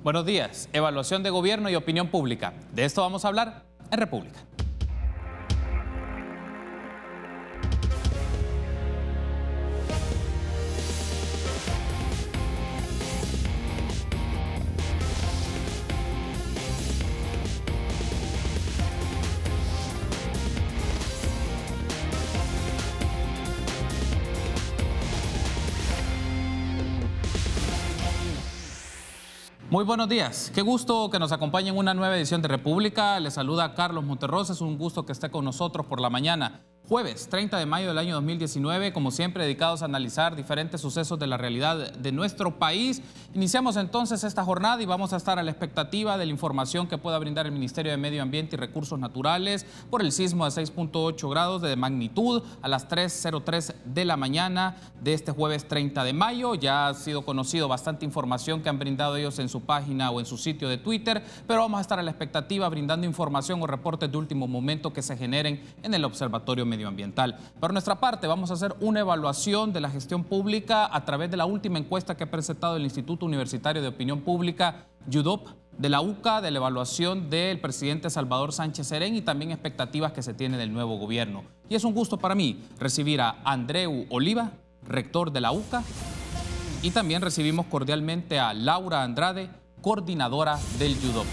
Buenos días. Evaluación de gobierno y opinión pública. De esto vamos a hablar en República. Muy buenos días. Qué gusto que nos acompañe en una nueva edición de República. Les saluda Carlos Monterrosa. Es un gusto que esté con nosotros por la mañana. Jueves 30 de mayo del año 2019, como siempre, dedicados a analizar diferentes sucesos de la realidad de nuestro país. Iniciamos entonces esta jornada y vamos a estar a la expectativa de la información que pueda brindar el Ministerio de Medio Ambiente y Recursos Naturales por el sismo de 6.8 grados de magnitud a las 3:03 de la mañana de este jueves 30 de mayo. Ya ha sido conocido bastante información que han brindado ellos en su página o en su sitio de Twitter, pero vamos a estar a la expectativa brindando información o reportes de último momento que se generen en el Observatorio Medioambiental. Por nuestra parte, vamos a hacer una evaluación de la gestión pública a través de la última encuesta que ha presentado el Instituto Universitario de Opinión Pública, YUDOP, de la UCA, de la evaluación del presidente Salvador Sánchez Serén y también expectativas que se tienen del nuevo gobierno. Y es un gusto para mí recibir a Andreu Oliva, rector de la UCA, y también recibimos cordialmente a Laura Andrade, coordinadora del YUDOP.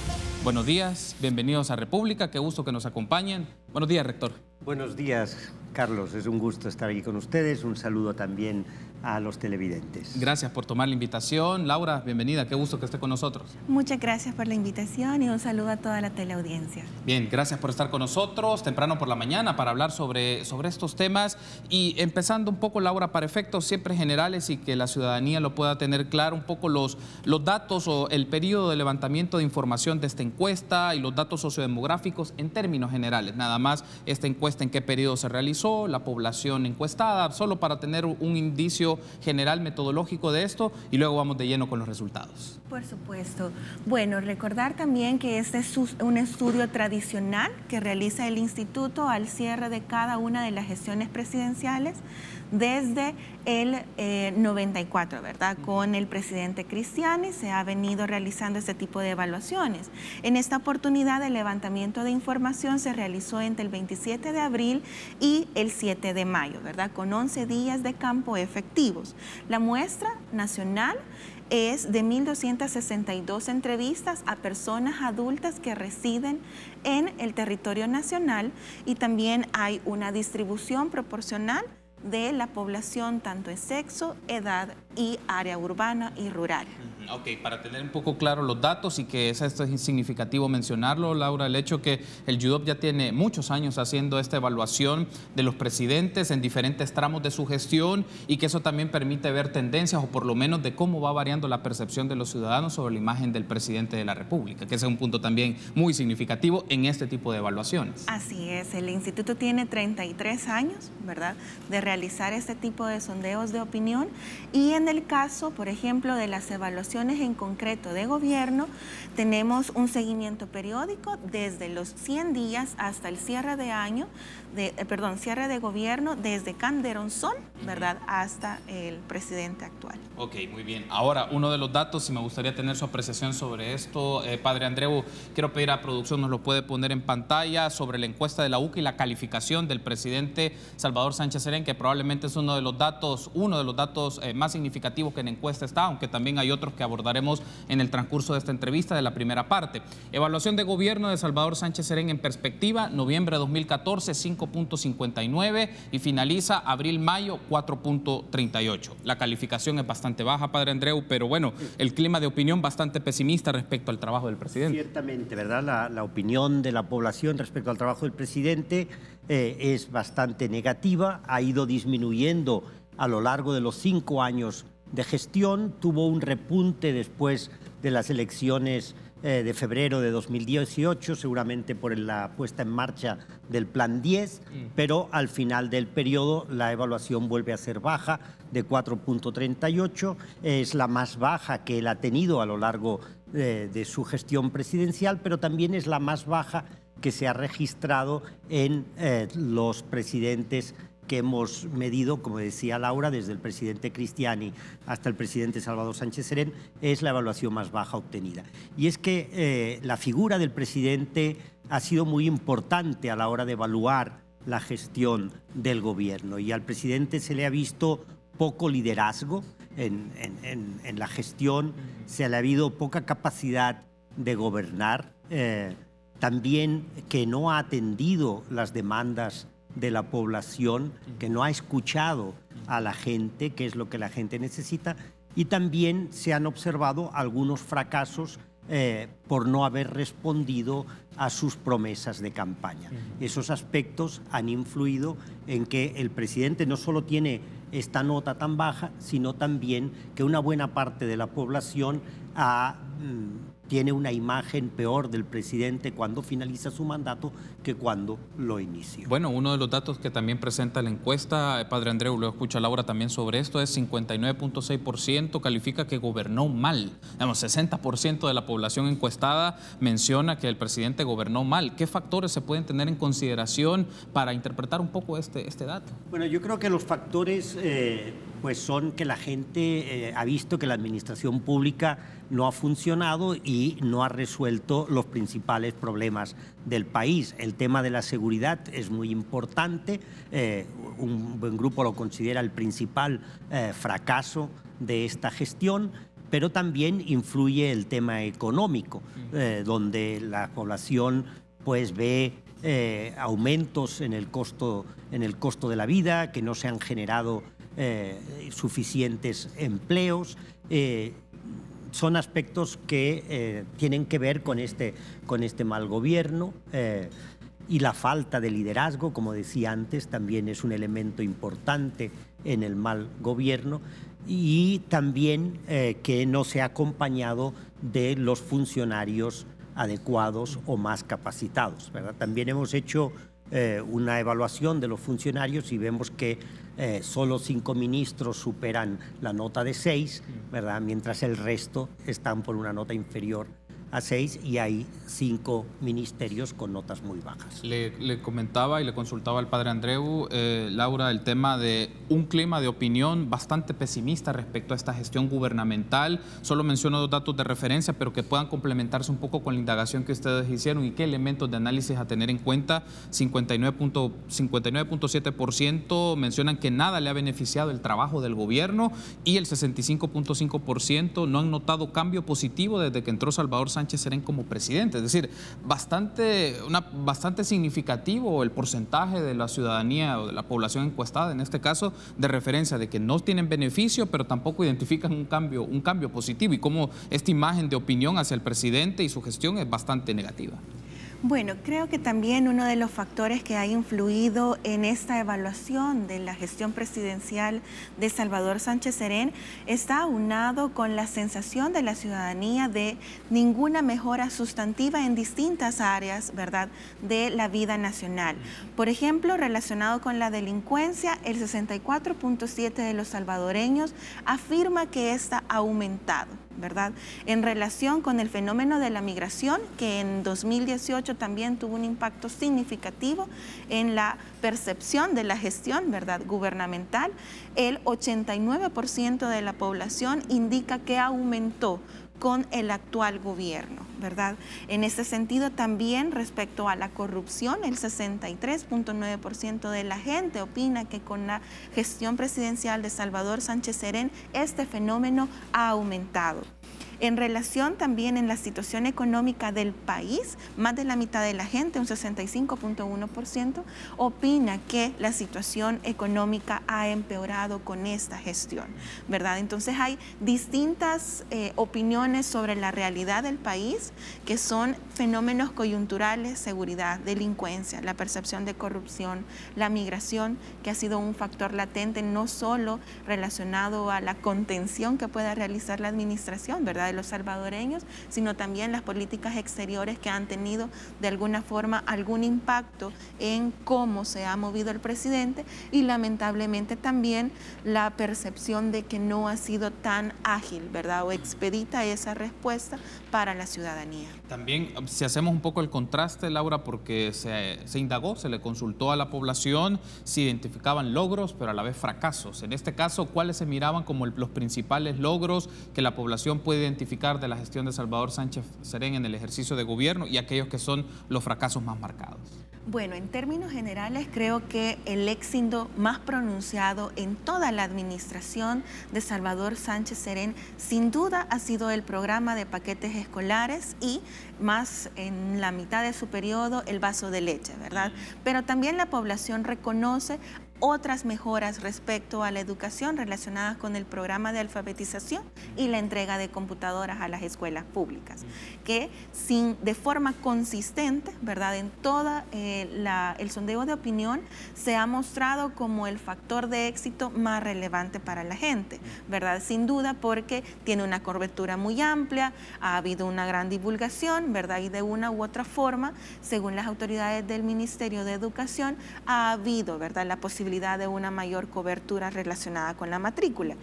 Buenos días, bienvenidos a República, qué gusto que nos acompañen. Buenos días, rector. Buenos días, Carlos. Es un gusto estar aquí con ustedes. Un saludo también a los televidentes. Gracias por tomar la invitación. Laura, bienvenida. Qué gusto que esté con nosotros. Muchas gracias por la invitación y un saludo a toda la teleaudiencia. Bien, gracias por estar con nosotros temprano por la mañana para hablar sobre estos temas. Y empezando un poco, Laura, para efectos siempre generales y que la ciudadanía lo pueda tener claro, un poco los datos o el periodo de levantamiento de información de esta encuesta y los datos sociodemográficos en términos generales. Nada más esta encuesta, en qué periodo se realizó, la población encuestada, solo para tener un indicio general metodológico de esto y luego vamos de lleno con los resultados. Por supuesto. Bueno, recordar también que este es un estudio tradicional que realiza el instituto al cierre de cada una de las gestiones presidenciales desde el 94, ¿verdad? Con el presidente Cristiani se ha venido realizando este tipo de evaluaciones. En esta oportunidad el levantamiento de información se realizó entre el 27 de abril y el 7 de mayo, ¿verdad? Con 11 días de campo efectivos. La muestra nacional es de 1.262 entrevistas a personas adultas que residen en el territorio nacional y también hay una distribución proporcional de la población, tanto en sexo, edad y área urbana y rural. Ok, para tener un poco claro los datos y que esto es significativo mencionarlo, Laura, el hecho que el YUDOP ya tiene muchos años haciendo esta evaluación de los presidentes en diferentes tramos de su gestión y que eso también permite ver tendencias o por lo menos de cómo va variando la percepción de los ciudadanos sobre la imagen del presidente de la República, que ese es un punto también muy significativo en este tipo de evaluaciones. Así es, el instituto tiene 33 años, ¿verdad?, de realizar este tipo de sondeos de opinión y en el caso, por ejemplo, de las evaluaciones en concreto de gobierno, tenemos un seguimiento periódico desde los 100 días hasta el cierre de año, cierre de gobierno desde Calderón Sol, ¿verdad?, hasta el presidente actual. Ok, muy bien. Ahora, uno de los datos, y me gustaría tener su apreciación sobre esto, padre Andreu, quiero pedir a producción, nos lo puede poner en pantalla, sobre la encuesta de la UCA y la calificación del presidente Salvador Sánchez Serén, que probablemente es uno de los datos más significativos que en encuesta está, aunque también hay otros que abordaremos en el transcurso de esta entrevista de la primera parte. Evaluación de gobierno de Salvador Sánchez Serén en perspectiva, noviembre de 2014, 5.59 y finaliza abril-mayo, 4.38. La calificación es bastante baja, padre Andreu, pero bueno, el clima de opinión bastante pesimista respecto al trabajo del presidente. Ciertamente, ¿verdad? La opinión de la población respecto al trabajo del presidente es bastante negativa, ha ido disminuyendo a lo largo de los 5 años de gestión, tuvo un repunte después de las elecciones de febrero de 2018, seguramente por la puesta en marcha del Plan 10, pero al final del periodo la evaluación vuelve a ser baja, de 4.38, es la más baja que él ha tenido a lo largo de su gestión presidencial, pero también es la más baja que se ha registrado en los presidentes que hemos medido, como decía Laura, desde el presidente Cristiani hasta el presidente Salvador Sánchez Serén, es la evaluación más baja obtenida. Y es que la figura del presidente ha sido muy importante a la hora de evaluar la gestión del gobierno, y al presidente se le ha visto poco liderazgo en la gestión, se le ha habido poca capacidad de gobernar, también que no ha atendido las demandas de la población, que no ha escuchado a la gente, qué es lo que la gente necesita, y también se han observado algunos fracasos por no haber respondido a sus promesas de campaña. Esos aspectos han influido en que el presidente no solo tiene esta nota tan baja, sino también que una buena parte de la población tiene una imagen peor del presidente cuando finaliza su mandato que cuando lo inició. Bueno, uno de los datos que también presenta la encuesta, Padre Andreu, lo escucha Laura también sobre esto, es 59.6% califica que gobernó mal. Digamos, 60% de la población encuestada menciona que el presidente gobernó mal. ¿Qué factores se pueden tener en consideración para interpretar un poco este dato? Bueno, yo creo que los factores pues son que la gente ha visto que la administración pública no ha funcionado y no ha resuelto los principales problemas del país. El tema de la seguridad es muy importante. Un buen grupo lo considera el principal fracaso de esta gestión, pero también influye el tema económico, donde la población pues ve aumentos en el costo de la vida, que no se han generado suficientes empleos. Son aspectos que tienen que ver con este mal gobierno, y la falta de liderazgo, como decía antes, también es un elemento importante en el mal gobierno, y también que no se ha acompañado de los funcionarios adecuados o más capacitados, ¿verdad? También hemos hecho una evaluación de los funcionarios y vemos que solo 5 ministros superan la nota de 6, ¿verdad? Mientras el resto están por una nota inferior a 6, y hay 5 ministerios con notas muy bajas. Le comentaba y le consultaba al Padre Andreu, Laura, el tema de un clima de opinión bastante pesimista respecto a esta gestión gubernamental. Solo menciono 2 datos de referencia, pero que puedan complementarse un poco con la indagación que ustedes hicieron y qué elementos de análisis a tener en cuenta. 59.7% mencionan que nada le ha beneficiado el trabajo del gobierno, y el 65.5% no han notado cambio positivo desde que entró Salvador Sánchez Serén como presidente. Es decir, bastante significativo el porcentaje de la ciudadanía o de la población encuestada, en este caso, de referencia de que no tienen beneficio, pero tampoco identifican un cambio positivo, y cómo esta imagen de opinión hacia el presidente y su gestión es bastante negativa. Bueno, creo que también uno de los factores que ha influido en esta evaluación de la gestión presidencial de Salvador Sánchez Serén está aunado con la sensación de la ciudadanía de ninguna mejora sustantiva en distintas áreas, ¿verdad?, de la vida nacional. Por ejemplo, relacionado con la delincuencia, el 64.7% de los salvadoreños afirma que esta ha aumentado, ¿verdad? En relación con el fenómeno de la migración, que en 2018 también tuvo un impacto significativo en la percepción de la gestión, ¿verdad?, gubernamental, el 89% de la población indica que aumentó con el actual gobierno, ¿verdad? En ese sentido también respecto a la corrupción, el 63.9% de la gente opina que con la gestión presidencial de Salvador Sánchez Serén este fenómeno ha aumentado. En relación también en la situación económica del país, más de la mitad de la gente, un 65.1%, opina que la situación económica ha empeorado con esta gestión, ¿verdad? Entonces hay distintas opiniones sobre la realidad del país, que son fenómenos coyunturales: seguridad, delincuencia, la percepción de corrupción, la migración, que ha sido un factor latente no solo relacionado a la contención que pueda realizar la administración, ¿verdad?, de los salvadoreños, sino también las políticas exteriores que han tenido de alguna forma algún impacto en cómo se ha movido el presidente, y lamentablemente también la percepción de que no ha sido tan ágil, ¿verdad?, o expedita esa respuesta para la ciudadanía. También, si hacemos un poco el contraste, Laura, porque se indagó, se le consultó a la población, se identificaban logros, pero a la vez fracasos. En este caso, ¿cuáles se miraban como los principales logros que la población puede identificar de la gestión de Salvador Sánchez Serén en el ejercicio de gobierno, y aquellos que son los fracasos más marcados? Bueno, en términos generales, creo que el éxito más pronunciado en toda la administración de Salvador Sánchez Serén, sin duda, ha sido el programa de paquetes escolares y más en la mitad de su periodo el vaso de leche, ¿verdad? Pero también la población reconoce otras mejoras respecto a la educación relacionadas con el programa de alfabetización y la entrega de computadoras a las escuelas públicas, que de forma consistente, ¿verdad?, en toda el sondeo de opinión se ha mostrado como el factor de éxito más relevante para la gente, ¿verdad? Sin duda, porque tiene una cobertura muy amplia, ha habido una gran divulgación, ¿verdad?, y de una u otra forma, según las autoridades del Ministerio de Educación, ha habido, ¿verdad?, la posibilidad de una mayor cobertura relacionada con la matrícula.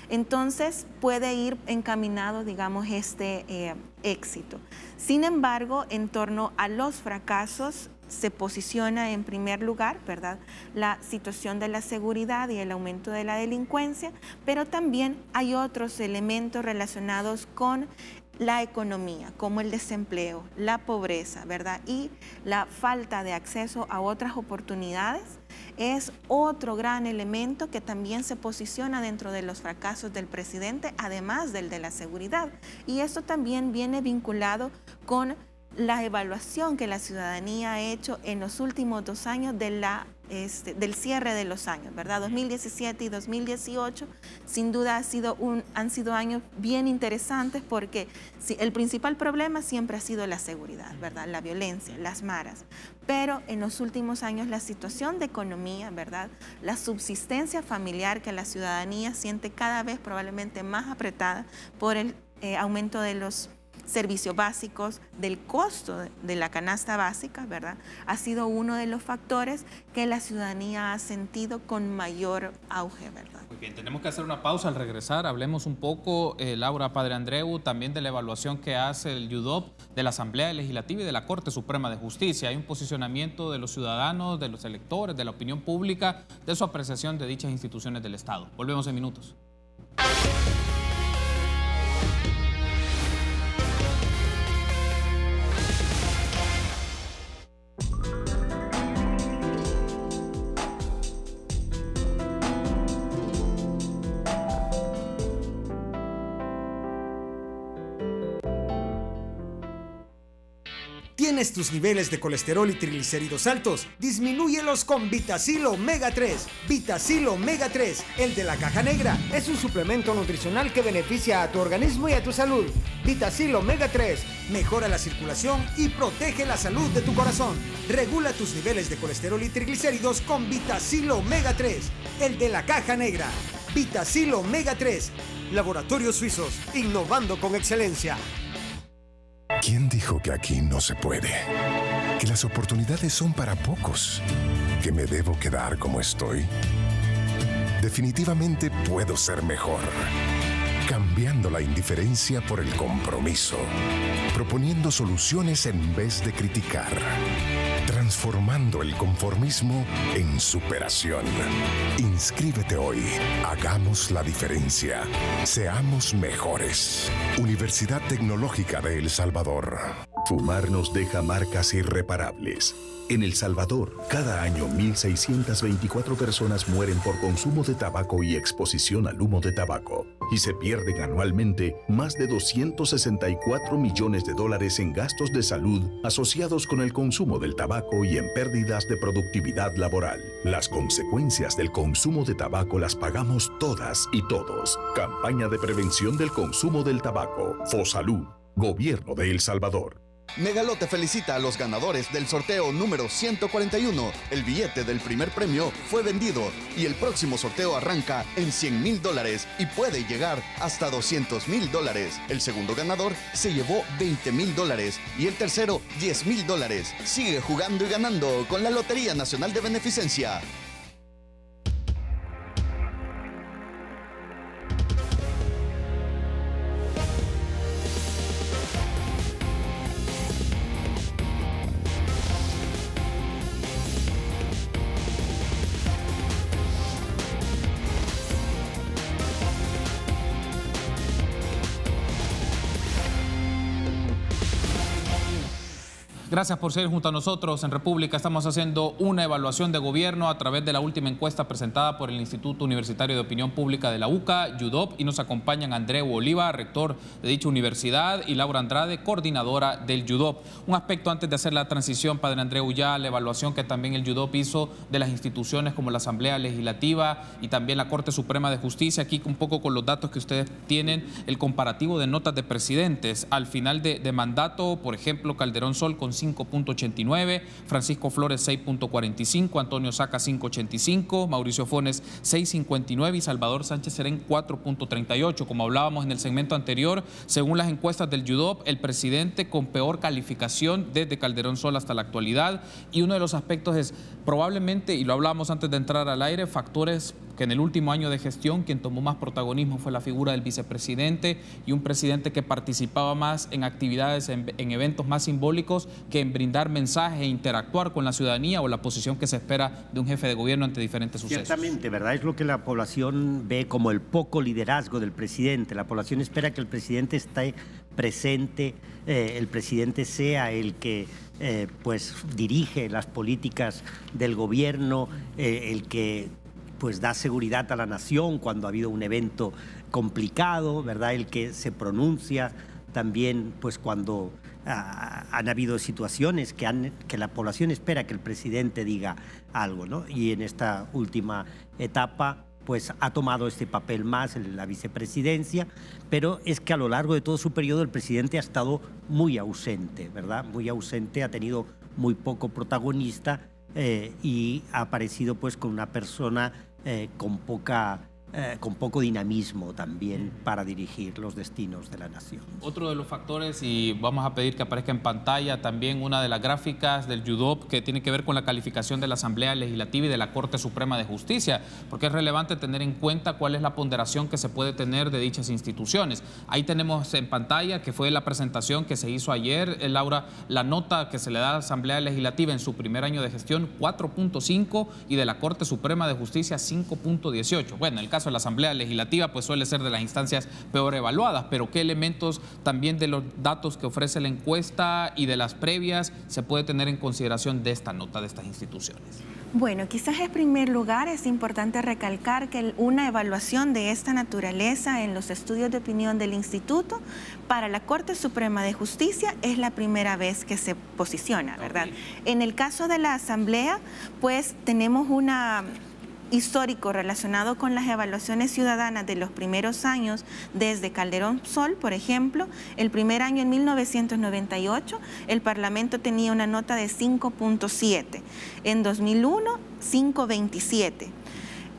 Entonces puede ir encaminado, digamos, este éxito. Sin embargo, en torno a los fracasos, se posiciona en primer lugar, ¿verdad?, la situación de la seguridad y el aumento de la delincuencia, pero también hay otros elementos relacionados con la economía, como el desempleo, la pobreza, ¿verdad?, y la falta de acceso a otras oportunidades. Es otro gran elemento que también se posiciona dentro de los fracasos del presidente, además del de la seguridad. Y esto también viene vinculado con la evaluación que la ciudadanía ha hecho en los últimos 2 años del cierre de los años, ¿verdad? 2017 y 2018 sin duda han sido años bien interesantes, porque el principal problema siempre ha sido la seguridad, ¿verdad?, la violencia, las maras, pero en los últimos años la situación de economía, ¿verdad?, la subsistencia familiar que la ciudadanía siente cada vez probablemente más apretada por el aumento de los servicios básicos, del costo de la canasta básica, ¿verdad?, ha sido uno de los factores que la ciudadanía ha sentido con mayor auge, ¿verdad? Muy bien, tenemos que hacer una pausa. Al regresar hablemos un poco, Laura, Padre Andreu, también de la evaluación que hace el YUDOP de la Asamblea Legislativa y de la Corte Suprema de Justicia. Hay un posicionamiento de los ciudadanos, de los electores, de la opinión pública, de su apreciación de dichas instituciones del Estado. Volvemos en minutos. ¿Tienes tus niveles de colesterol y triglicéridos altos? Disminúyelos con Vitacil Omega 3. Vitacil Omega 3, el de la caja negra, es un suplemento nutricional que beneficia a tu organismo y a tu salud. Vitacil Omega 3 mejora la circulación y protege la salud de tu corazón. Regula tus niveles de colesterol y triglicéridos con Vitacil Omega 3, el de la caja negra. Vitacil Omega 3, Laboratorios Suizos, innovando con excelencia. ¿Quién dijo que aquí no se puede? Que las oportunidades son para pocos. ¿Que me debo quedar como estoy? Definitivamente puedo ser mejor. Cambiando la indiferencia por el compromiso. Proponiendo soluciones en vez de criticar. Transformando el conformismo en superación. Inscríbete hoy. Hagamos la diferencia. Seamos mejores. Universidad Tecnológica de El Salvador. Fumar nos deja marcas irreparables. En El Salvador, cada año 1.624 personas mueren por consumo de tabaco y exposición al humo de tabaco. Y se pierden anualmente más de $264 millones en gastos de salud asociados con el consumo del tabaco y en pérdidas de productividad laboral. Las consecuencias del consumo de tabaco las pagamos todas y todos. Campaña de prevención del consumo del tabaco. FOSALUD. Gobierno de El Salvador. Megalote felicita a los ganadores del sorteo número 141. El billete del primer premio fue vendido y el próximo sorteo arranca en $100,000 y puede llegar hasta $200,000. El segundo ganador se llevó $20,000 y el tercero $10,000. Sigue jugando y ganando con la Lotería Nacional de Beneficencia. Gracias por seguir junto a nosotros en República. Estamos haciendo una evaluación de gobierno a través de la última encuesta presentada por el Instituto Universitario de Opinión Pública de la UCA, UDOP, y nos acompañan Andreu Oliva, rector de dicha universidad, y Laura Andrade, coordinadora del UDOP. Un aspecto antes de hacer la transición, padre Andreu, ya la evaluación que también el UDOP hizo de las instituciones como la Asamblea Legislativa y también la Corte Suprema de Justicia, aquí un poco con los datos que ustedes tienen, el comparativo de notas de presidentes. Al final de mandato, por ejemplo, Calderón Sol con 5.89, Francisco Flores 6.45, Antonio Saca 5.85, Mauricio Funes 6.59 y Salvador Sánchez Serén 4.38. Como hablábamos en el segmento anterior, según las encuestas del UDOP, el presidente con peor calificación desde Calderón Sol hasta la actualidad, y uno de los aspectos es probablemente, y lo hablábamos antes de entrar al aire, factores que en el último año de gestión quien tomó más protagonismo fue la figura del vicepresidente, y un presidente que participaba más en actividades, en eventos más simbólicos que en brindar mensajes e interactuar con la ciudadanía o la posición que se espera de un jefe de gobierno ante diferentes sucesos. Ciertamente, ¿verdad? Es lo que la población ve como el poco liderazgo del presidente. La población espera que el presidente esté presente, el presidente sea el que pues dirige las políticas del gobierno, el que pues da seguridad a la nación cuando ha habido un evento complicado, ¿verdad? El que se pronuncia también pues cuando han habido situaciones que la población espera que el presidente diga algo, ¿no? Y en esta última etapa pues ha tomado este papel más en la vicepresidencia, pero es que a lo largo de todo su periodo el presidente ha estado muy ausente, ¿verdad? Muy ausente, ha tenido muy poco protagonista y ha aparecido pues con una persona con poco dinamismo también para dirigir los destinos de la nación. Otro de los factores, y vamos a pedir que aparezca en pantalla también una de las gráficas del UDOP que tiene que ver con la calificación de la Asamblea Legislativa y de la Corte Suprema de Justicia, porque es relevante tener en cuenta cuál es la ponderación que se puede tener de dichas instituciones. Ahí tenemos en pantalla, que fue la presentación que se hizo ayer, Laura, la nota que se le da a la Asamblea Legislativa en su primer año de gestión, 4.5, y de la Corte Suprema de Justicia, 5.18. Bueno, en el caso de la Asamblea Legislativa pues suele ser de las instancias peor evaluadas, pero ¿qué elementos también de los datos que ofrece la encuesta y de las previas se puede tener en consideración de esta nota de estas instituciones? Bueno, quizás en primer lugar es importante recalcar que una evaluación de esta naturaleza en los estudios de opinión del Instituto para la Corte Suprema de Justicia es la primera vez que se posiciona, ¿verdad? Okay. En el caso de la Asamblea, pues tenemos una histórico relacionado con las evaluaciones ciudadanas de los primeros años desde Calderón Sol, por ejemplo. El primer año, en 1998, el Parlamento tenía una nota de 5.7, en 2001 5.27,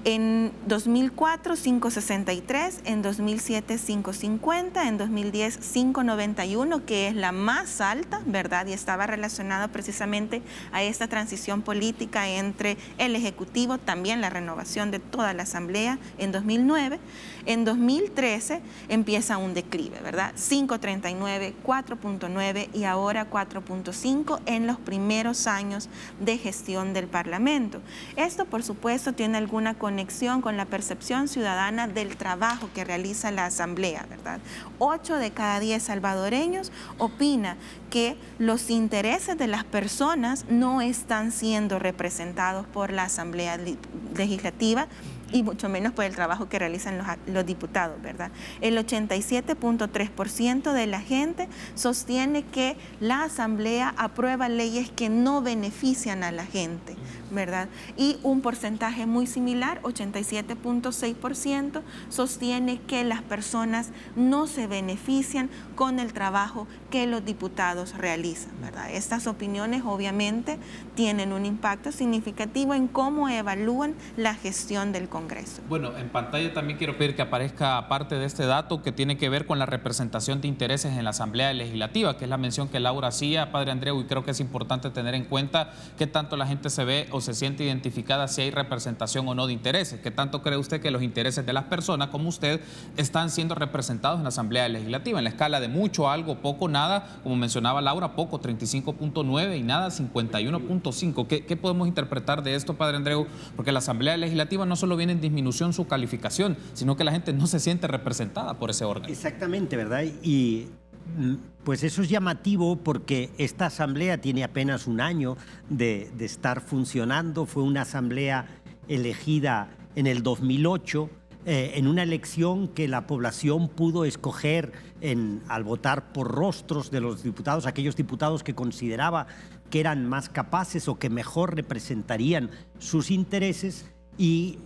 en 2004 5.63, en 2007 5.50, en 2010 5.91, que es la más alta, ¿verdad? Y estaba relacionada precisamente a esta transición política entre el Ejecutivo, también la renovación de toda la Asamblea en 2009. En 2013 empieza un declive, ¿verdad? 5.39, 4.9 y ahora 4.5 en los primeros años de gestión del Parlamento. Esto, por supuesto, tiene alguna conexión con la percepción ciudadana del trabajo que realiza la Asamblea, ¿verdad? 8 de cada 10 salvadoreños opina que los intereses de las personas no están siendo representados por la Asamblea Legislativa y mucho menos por el trabajo que realizan los diputados, ¿verdad? El 87.3% de la gente sostiene que la Asamblea aprueba leyes que no benefician a la gente, ¿verdad? Y un porcentaje muy similar, 87.6%, sostiene que las personas no se benefician con el trabajo que los diputados realizan, ¿verdad? Estas opiniones obviamente tienen un impacto significativo en cómo evalúan la gestión del Congreso. Bueno, en pantalla también quiero pedir que aparezca parte de este dato que tiene que ver con la representación de intereses en la Asamblea Legislativa, que es la mención que Laura hacía, padre Andreu, y creo que es importante tener en cuenta qué tanto la gente se ve o se siente identificada si hay representación o no de intereses. ¿Qué tanto cree usted que los intereses de las personas como usted están siendo representados en la Asamblea Legislativa? En la escala de mucho, algo, poco, nada, como mencionaba Laura, poco, 35.9 y nada, 51.5. ¿Qué podemos interpretar de esto, padre Andreu? Porque la Asamblea Legislativa no solo viene en disminución su calificación, sino que la gente no se siente representada por ese órgano. Exactamente, ¿verdad? Y pues eso es llamativo porque esta asamblea tiene apenas un año de estar funcionando. Fue una asamblea elegida en el 2008, en una elección que la población pudo escoger al votar por rostros de los diputados, aquellos diputados que consideraba que eran más capaces o que mejor representarían sus intereses. Y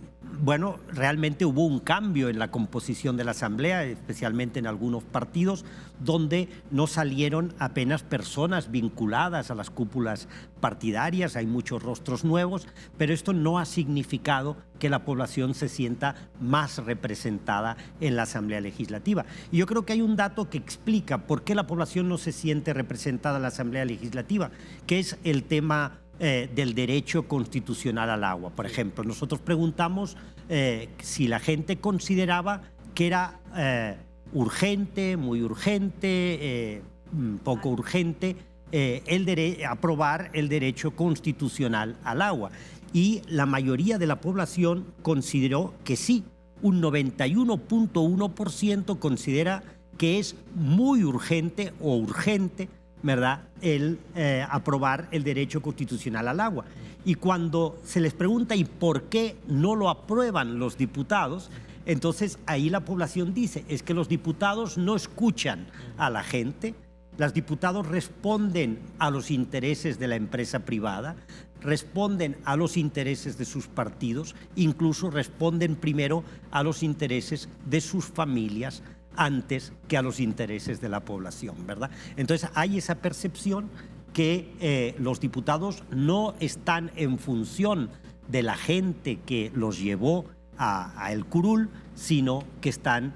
bueno, realmente hubo un cambio en la composición de la Asamblea, especialmente en algunos partidos, donde no salieron apenas personas vinculadas a las cúpulas partidarias. Hay muchos rostros nuevos, pero esto no ha significado que la población se sienta más representada en la Asamblea Legislativa. Y yo creo que hay un dato que explica por qué la población no se siente representada en la Asamblea Legislativa, que es el tema del derecho constitucional al agua. Por ejemplo, nosotros preguntamos si la gente consideraba que era urgente, muy urgente, poco urgente, aprobar el derecho constitucional al agua. Y la mayoría de la población consideró que sí. Un 91.1% considera que es muy urgente o urgente, ¿verdad?, el aprobar el derecho constitucional al agua. Y cuando se les pregunta ¿y por qué no lo aprueban los diputados?, entonces ahí la población dice, es que los diputados no escuchan a la gente, los diputados responden a los intereses de la empresa privada, responden a los intereses de sus partidos, incluso responden primero a los intereses de sus familias antes que a los intereses de la población, ¿verdad? Entonces hay esa percepción que los diputados no están en función de la gente que los llevó a el curul, sino que están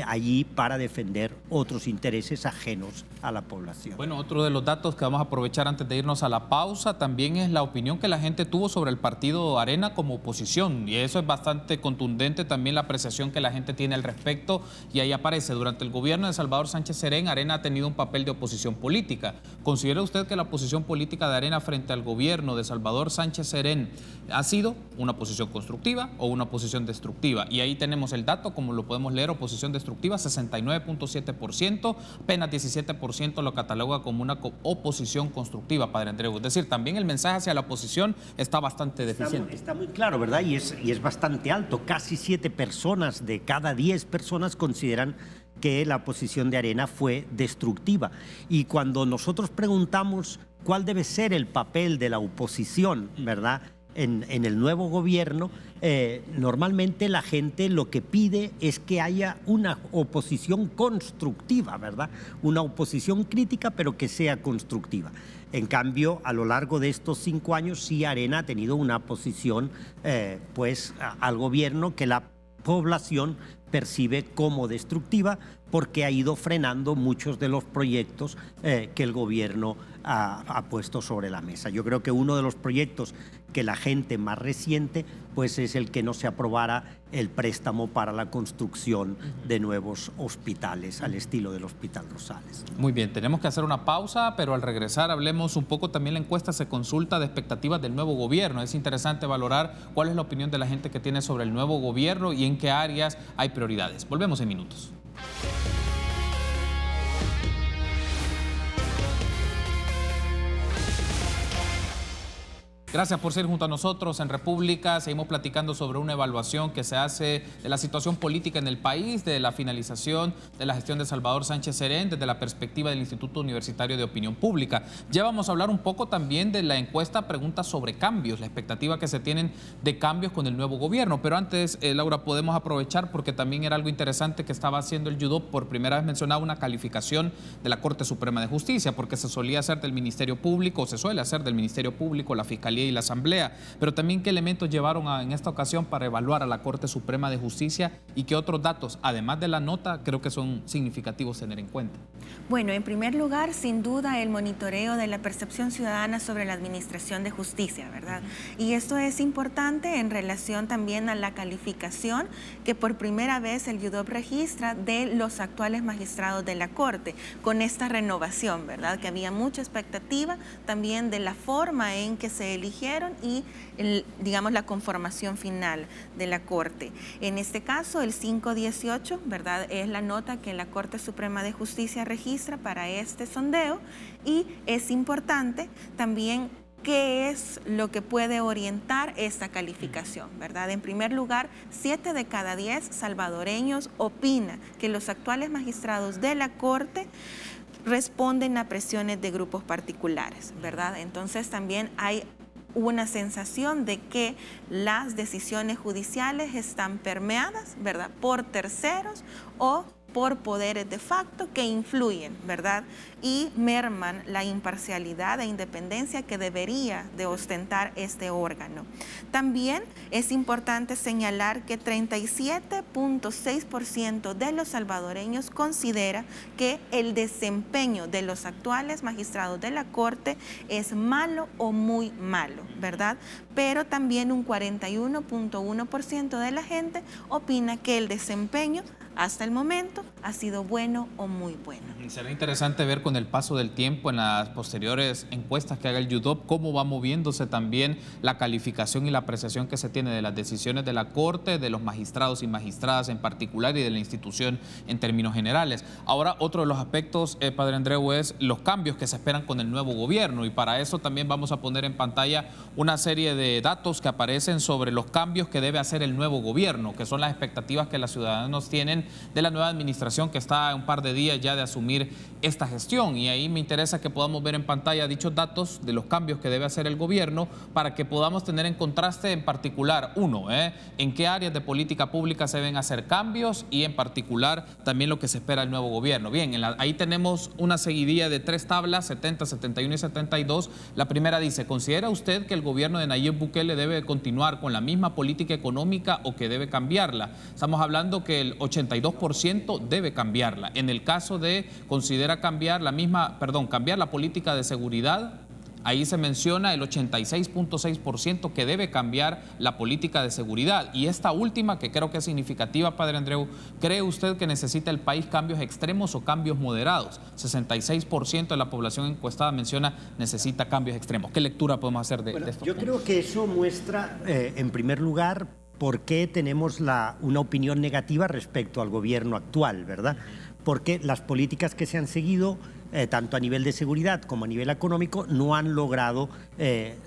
allí para defender otros intereses ajenos a la población. Bueno, otro de los datos que vamos a aprovechar antes de irnos a la pausa también es la opinión que la gente tuvo sobre el partido Arena como oposición, y eso es bastante contundente también la apreciación que la gente tiene al respecto, y ahí aparece: durante el gobierno de Salvador Sánchez Serén, Arena ha tenido un papel de oposición política. ¿Considera usted que la oposición política de Arena frente al gobierno de Salvador Sánchez Serén ha sido una oposición constructiva o una oposición destructiva? Y ahí tenemos el dato, como lo podemos leer: oposición destructiva 69.7%, apenas 17% lo cataloga como una oposición constructiva, padre Andreu. Es decir, también el mensaje hacia la oposición está bastante deficiente. Está muy claro, ¿verdad? Y es bastante alto. Casi 7 personas de cada 10 personas consideran que la posición de Arena fue destructiva. Y cuando nosotros preguntamos cuál debe ser el papel de la oposición, ¿verdad?, en el nuevo gobierno, normalmente la gente lo que pide es que haya una oposición constructiva, ¿verdad? Una oposición crítica, pero que sea constructiva. En cambio, a lo largo de estos 5 años, sí, Arena ha tenido una posición al gobierno que la población percibe como destructiva, porque ha ido frenando muchos de los proyectos que el gobierno ha puesto sobre la mesa. Yo creo que uno de los proyectos que la gente más resiente pues es el que no se aprobara el préstamo para la construcción de nuevos hospitales al estilo del Hospital Rosales. Muy bien, tenemos que hacer una pausa, pero al regresar hablemos un poco. También la encuesta se consulta de expectativas del nuevo gobierno. Es interesante valorar cuál es la opinión de la gente que tiene sobre el nuevo gobierno y en qué áreas hay prioridades. Volvemos en minutos. Gracias por ser junto a nosotros en República. Seguimos platicando sobre una evaluación que se hace de la situación política en el país, de la finalización de la gestión de Salvador Sánchez Serén desde la perspectiva del Instituto Universitario de Opinión Pública. Ya vamos a hablar un poco también de la encuesta Preguntas sobre Cambios, la expectativa que se tienen de cambios con el nuevo gobierno. Pero antes, Laura, podemos aprovechar porque también era algo interesante que estaba haciendo el YUDOP. Por primera vez mencionaba una calificación de la Corte Suprema de Justicia, porque se solía hacer del Ministerio Público, o se suele hacer del Ministerio Público, la Fiscalía y la Asamblea, pero también qué elementos llevaron en esta ocasión para evaluar a la Corte Suprema de Justicia y qué otros datos, además de la nota, creo que son significativos tener en cuenta. Bueno, en primer lugar, sin duda, el monitoreo de la percepción ciudadana sobre la administración de justicia, ¿verdad? Y esto es importante en relación también a la calificación que por primera vez el YUDOP registra de los actuales magistrados de la Corte, con esta renovación, ¿verdad? Que había mucha expectativa también de la forma en que se eligieron y, digamos, la conformación final de la Corte. En este caso, el 518, ¿verdad?, es la nota que la Corte Suprema de Justicia registra para este sondeo, y es importante también qué es lo que puede orientar esta calificación, ¿verdad? En primer lugar, 7 de cada 10 salvadoreños opina que los actuales magistrados de la Corte responden a presiones de grupos particulares, ¿verdad? Entonces también hay una sensación de que las decisiones judiciales están permeadas, ¿verdad?, por terceros o por poderes de facto que influyen, ¿verdad?, y merman la imparcialidad e independencia que debería de ostentar este órgano. También es importante señalar que 37.6% de los salvadoreños considera que el desempeño de los actuales magistrados de la Corte es malo o muy malo, ¿verdad? Pero también un 41.1% de la gente opina que el desempeño hasta el momento ha sido bueno o muy bueno. Será interesante ver con el paso del tiempo en las posteriores encuestas que haga el YUDOP cómo va moviéndose también la calificación y la apreciación que se tiene de las decisiones de la Corte, de los magistrados y magistradas en particular y de la institución en términos generales. Ahora, otro de los aspectos, Padre Andreu, es los cambios que se esperan con el nuevo gobierno, y para eso también vamos a poner en pantalla una serie de datos que aparecen sobre los cambios que debe hacer el nuevo gobierno, que son las expectativas que los ciudadanos tienen de la nueva administración que está a un par de días ya de asumir esta gestión. Y ahí me interesa que podamos ver en pantalla dichos datos de los cambios que debe hacer el gobierno para que podamos tener en contraste en particular, en qué áreas de política pública se deben hacer cambios y en particular también lo que se espera del nuevo gobierno. Bien, ahí tenemos una seguidilla de 3 tablas, 70, 71 y 72. La primera dice: ¿considera usted que el gobierno de Nayib Bukele debe continuar con la misma política económica o que debe cambiarla? Estamos hablando que el 82% debe cambiarla. En el caso de considera cambiar cambiar la política de seguridad, ahí se menciona el 86.6% que debe cambiar la política de seguridad. Y esta última, que creo que es significativa, Padre Andreu, ¿cree usted que necesita el país cambios extremos o cambios moderados? 66% de la población encuestada menciona necesita cambios extremos. ¿Qué lectura podemos hacer de esto? Yo creo que eso muestra, en primer lugar, por qué tenemos una opinión negativa respecto al gobierno actual, ¿verdad? Porque las políticas que se han seguido, tanto a nivel de seguridad como a nivel económico, no han logrado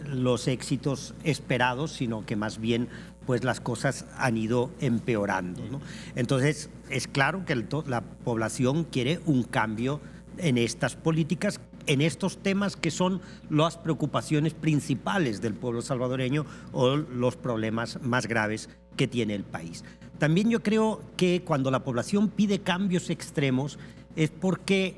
los éxitos esperados, sino que más bien pues las cosas han ido empeorando, ¿no? Entonces, es claro que la población quiere un cambio en estas políticas, en estos temas que son las preocupaciones principales del pueblo salvadoreño o los problemas más graves que tiene el país. También yo creo que cuando la población pide cambios extremos es porque,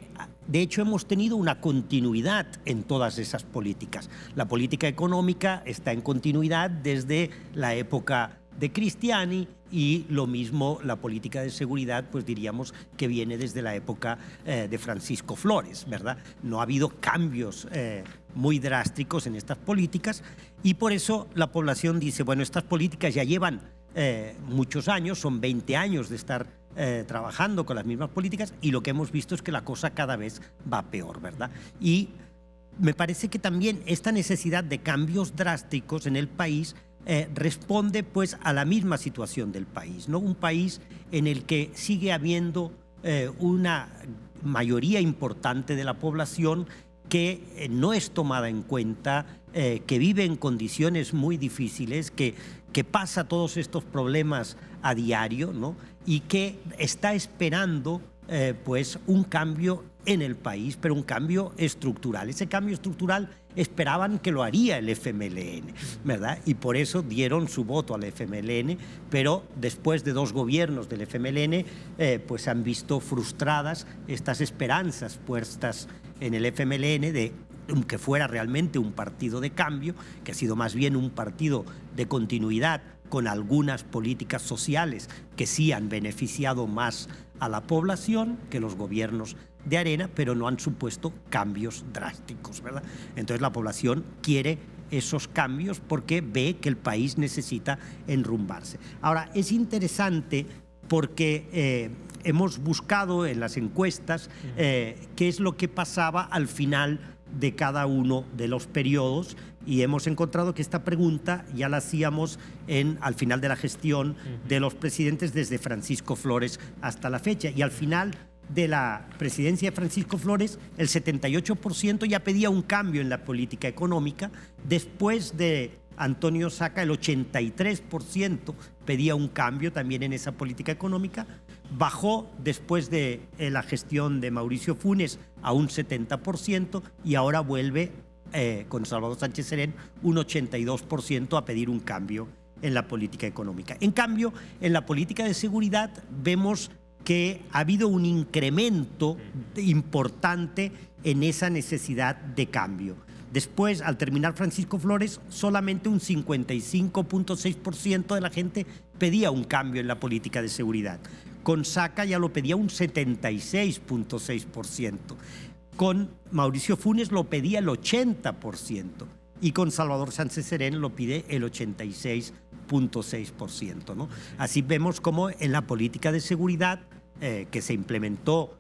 de hecho, hemos tenido una continuidad en todas esas políticas. La política económica está en continuidad desde la época de Cristiani, y lo mismo la política de seguridad, pues diríamos que viene desde la época de Francisco Flores, ¿verdad? No ha habido cambios muy drásticos en estas políticas, y por eso la población dice, bueno, estas políticas ya llevan muchos años, son 20 años de estar trabajando con las mismas políticas, y lo que hemos visto es que la cosa cada vez va peor, ¿verdad? Y me parece que también esta necesidad de cambios drásticos en el país responde pues a la misma situación del país, ¿no? Un país en el que sigue habiendo una mayoría importante de la población que no es tomada en cuenta, que vive en condiciones muy difíciles, que pasa todos estos problemas a diario, ¿no? Y que está esperando pues un cambio en el país, pero un cambio estructural. Ese cambio estructural esperaban que lo haría el FMLN, ¿verdad? Y por eso dieron su voto al FMLN, pero después de 2 gobiernos del FMLN, pues han visto frustradas estas esperanzas puestas en el FMLN de que fuera realmente un partido de cambio, que ha sido más bien un partido de continuidad con algunas políticas sociales que sí han beneficiado más a la población que los gobiernos de Arena, pero no han supuesto cambios drásticos, ¿verdad? Entonces la población quiere esos cambios porque ve que el país necesita enrumbarse. Ahora, es interesante porque hemos buscado en las encuestas qué es lo que pasaba al final de cada uno de los periodos y hemos encontrado que esta pregunta ya la hacíamos al final de la gestión de los presidentes desde Francisco Flores hasta la fecha, y al final de la presidencia de Francisco Flores el 78% ya pedía un cambio en la política económica. Después de Antonio Saca el 83% pedía un cambio también en esa política económica. Bajó después de la gestión de Mauricio Funes a un 70% y ahora vuelve con Salvador Sánchez Serén un 82% a pedir un cambio en la política económica. En cambio, en la política de seguridad vemos que ha habido un incremento importante en esa necesidad de cambio. Después, al terminar Francisco Flores, solamente un 55.6% de la gente pedía un cambio en la política de seguridad. Con Saca ya lo pedía un 76.6%. Con Mauricio Funes lo pedía el 80%. Y con Salvador Sánchez Serén lo pide el 86.6%, ¿no? Así vemos cómo en la política de seguridad que se implementó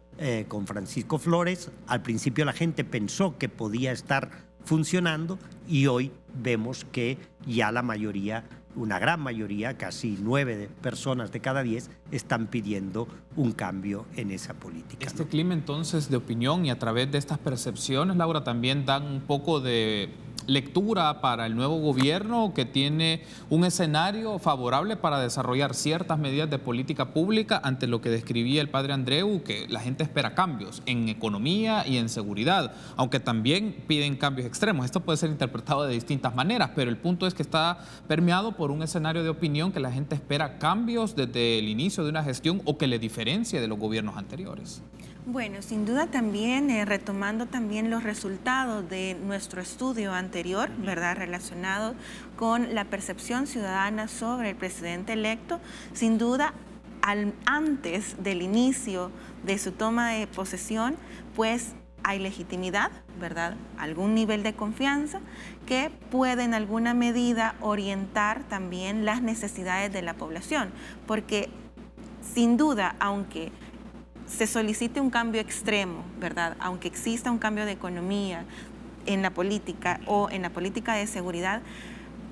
con Francisco Flores, al principio la gente pensó que podía estar funcionando y hoy vemos que ya la mayoría, una gran mayoría, casi 9 personas de cada 10 están pidiendo un cambio en esa política. Este clima entonces de opinión y a través de estas percepciones, Laura, también dan un poco de lectura para el nuevo gobierno que tiene un escenario favorable para desarrollar ciertas medidas de política pública ante lo que describía el padre Andreu, que la gente espera cambios en economía y en seguridad, aunque también piden cambios extremos. Esto puede ser interpretado de distintas maneras, pero el punto es que está permeado por un escenario de opinión que la gente espera cambios desde el inicio de una gestión o que le diferencie de los gobiernos anteriores. Bueno, sin duda también, retomando también los resultados de nuestro estudio anterior, ¿verdad?, relacionado con la percepción ciudadana sobre el presidente electo, sin duda, antes del inicio de su toma de posesión, pues hay legitimidad, ¿verdad?, algún nivel de confianza que puede en alguna medida orientar también las necesidades de la población, porque sin duda, aunque se solicite un cambio extremo, ¿verdad?, aunque exista un cambio de economía en la política o en la política de seguridad,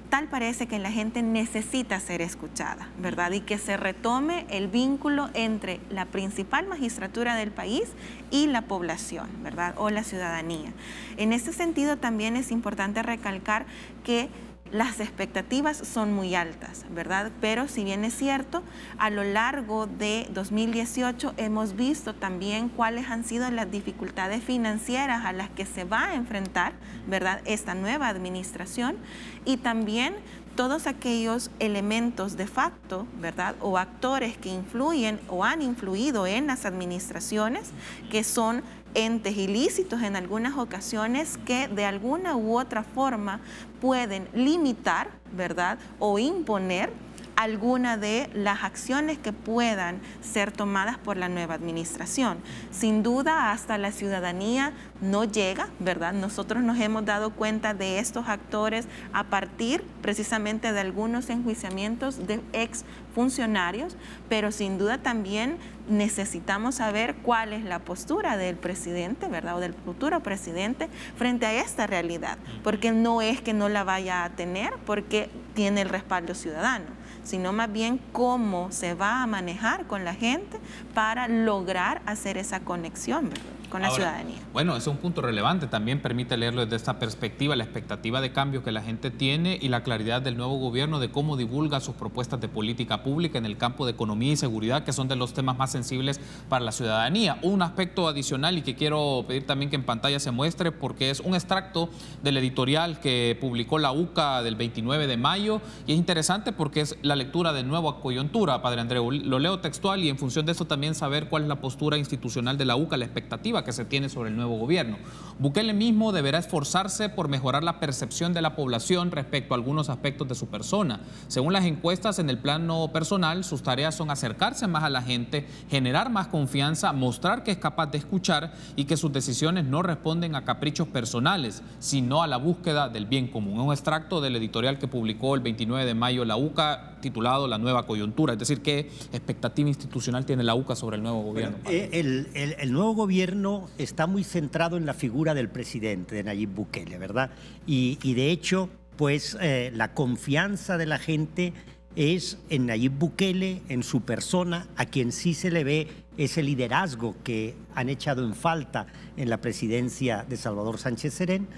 tal parece que la gente necesita ser escuchada, ¿verdad?, y que se retome el vínculo entre la principal magistratura del país y la población, ¿verdad?, o la ciudadanía. En este sentido también es importante recalcar que las expectativas son muy altas, ¿verdad? Pero si bien es cierto, a lo largo de 2018 hemos visto también cuáles han sido las dificultades financieras a las que se va a enfrentar, ¿verdad?, esta nueva administración, y también todos aquellos elementos de facto, ¿verdad?, o actores que influyen o han influido en las administraciones, que son entes ilícitos en algunas ocasiones que de alguna u otra forma pueden limitar, ¿verdad?, o imponer alguna de las acciones que puedan ser tomadas por la nueva administración. Sin duda, hasta la ciudadanía no llega, ¿verdad? Nosotros nos hemos dado cuenta de estos actores a partir precisamente de algunos enjuiciamientos de ex funcionarios, pero sin duda también necesitamos saber cuál es la postura del presidente, ¿verdad?, o del futuro presidente frente a esta realidad, porque no es que no la vaya a tener porque tiene el respaldo ciudadano, sino más bien cómo se va a manejar con la gente para lograr hacer esa conexión, ¿verdad? con la ciudadanía. Bueno, ese es un punto relevante. También permite leerlo desde esta perspectiva, la expectativa de cambio que la gente tiene y la claridad del nuevo gobierno de cómo divulga sus propuestas de política pública en el campo de economía y seguridad, que son de los temas más sensibles para la ciudadanía. Un aspecto adicional y que quiero pedir también que en pantalla se muestre, porque es un extracto del editorial que publicó la UCA del 29 de mayo y es interesante porque es la lectura de nueva coyuntura, Padre Andreu. Lo leo textual y en función de eso también saber cuál es la postura institucional de la UCA, la expectativa que se tiene sobre el nuevo gobierno. Bukele mismo deberá esforzarse por mejorar la percepción de la población respecto a algunos aspectos de su persona. Según las encuestas, en el plano personal, sus tareas son acercarse más a la gente, generar más confianza, mostrar que es capaz de escuchar y que sus decisiones no responden a caprichos personales, sino a la búsqueda del bien común. Un extracto del editorial que publicó el 29 de mayo la UCA, titulado La Nueva Coyuntura. Es decir, ¿qué expectativa institucional tiene la UCA sobre el nuevo gobierno? Bueno, el nuevo gobierno está muy centrado en la figura del presidente, de Nayib Bukele, ¿verdad? Y de hecho, pues la confianza de la gente es en Nayib Bukele, en su persona, a quien sí se le ve ese liderazgo que han echado en falta en la presidencia de Salvador Sánchez Serén.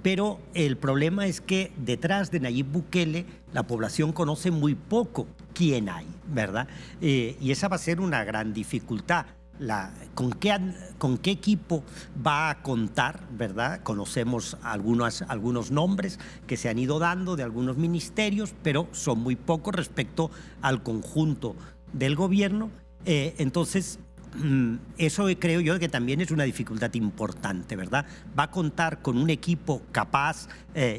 Pero el problema es que detrás de Nayib Bukele la población conoce muy poco quién hay, ¿verdad? Y esa va a ser una gran dificultad. ¿Con qué equipo va a contar, ¿verdad? Conocemos algunos nombres que se han ido dando de algunos ministerios, pero son muy pocos respecto al conjunto del gobierno. Entonces, eso creo yo que también es una dificultad importante, ¿verdad? Va a contar con un equipo capaz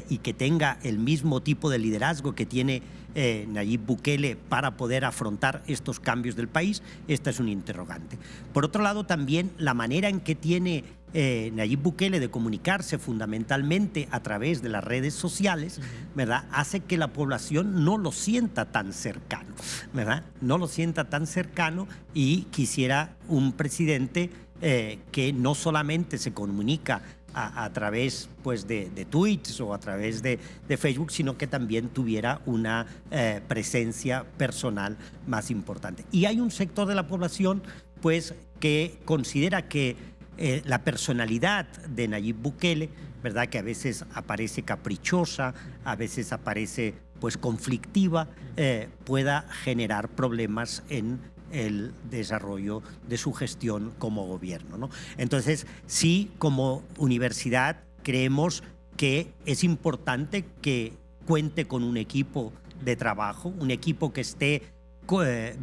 y que tenga el mismo tipo de liderazgo que tiene Nayib Bukele para poder afrontar estos cambios del país. Esta es un interrogante. Por otro lado, también la manera en que tiene Nayib Bukele de comunicarse fundamentalmente a través de las redes sociales, ¿verdad? Hace que la población no lo sienta tan cercano, ¿verdad? No lo sienta tan cercano y quisiera un presidente que no solamente se comunica a través pues, de tweets o a través de Facebook, sino que también tuviera una presencia personal más importante. Y hay un sector de la población pues, que considera que la personalidad de Nayib Bukele, ¿verdad? Que a veces aparece caprichosa, a veces aparece pues, conflictiva, pueda generar problemas en el desarrollo de su gestión como gobierno, ¿no? Entonces, sí, como universidad creemos que es importante que cuente con un equipo de trabajo, un equipo que esté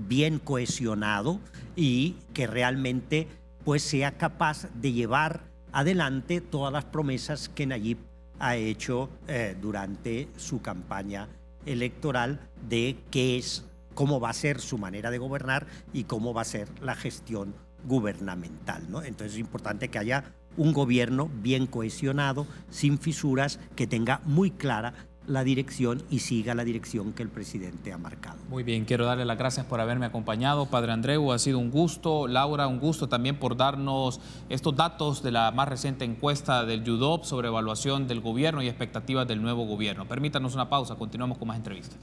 bien cohesionado y que realmente pues, sea capaz de llevar adelante todas las promesas que Nayib ha hecho durante su campaña electoral de qué es, cómo va a ser su manera de gobernar y cómo va a ser la gestión gubernamental, ¿no? Entonces es importante que haya un gobierno bien cohesionado, sin fisuras, que tenga muy clara la dirección y siga la dirección que el presidente ha marcado. Muy bien, quiero darle las gracias por haberme acompañado, Padre Andreu, ha sido un gusto. Laura, un gusto también por darnos estos datos de la más reciente encuesta del UDOP sobre evaluación del gobierno y expectativas del nuevo gobierno. Permítanos una pausa, continuamos con más entrevistas.